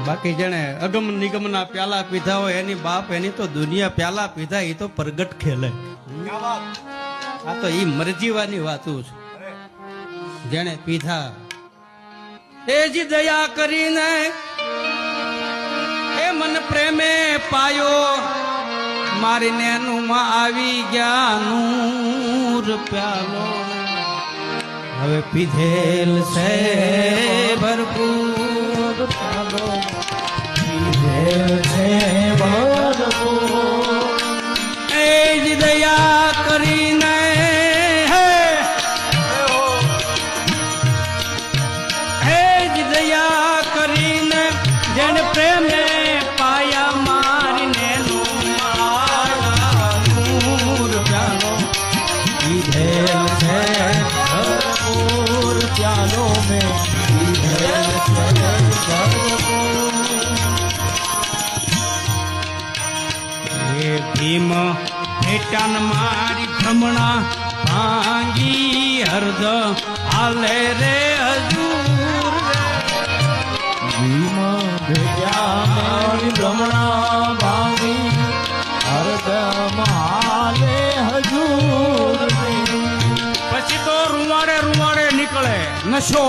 બાકી જેને અગમ નિગમના પ્યાલા પીધા હોય એની બાપ એની તો દુનિયા પ્યાલા પીધા એ તો પ્રગટ ખેલે. આ તો ઈ મરજીવાની વાતું છે. જેને પીધા એ જ દયા કરીને એ મન પ્રેમે પાયો મારી નેનુમાં આવી ગયા નૂર પ્યાલો હવે પીધેલ છે ભરપૂર પ્યાલો પીધેલ છે ભરપૂર એ જ દયા કરીને હે જ દયા કરીને જેને પ્રેમે પાયા મારી નેનુમાં નૂર પ્યાલો પીધેલ છે ભરપૂર પ્યાલો મેં પીધેલ છે ભરપૂર. હે ભીમ હેટાન મારી ભ્રમણા ભાંગી હરદ હાલે રે હજૂર ભીમ ભેટ્યા મારી ભ્રમણા ભાંગી હરદમ હાલે હજૂર. પછી તો રૂવાડે રૂવાડે નીકળે નશો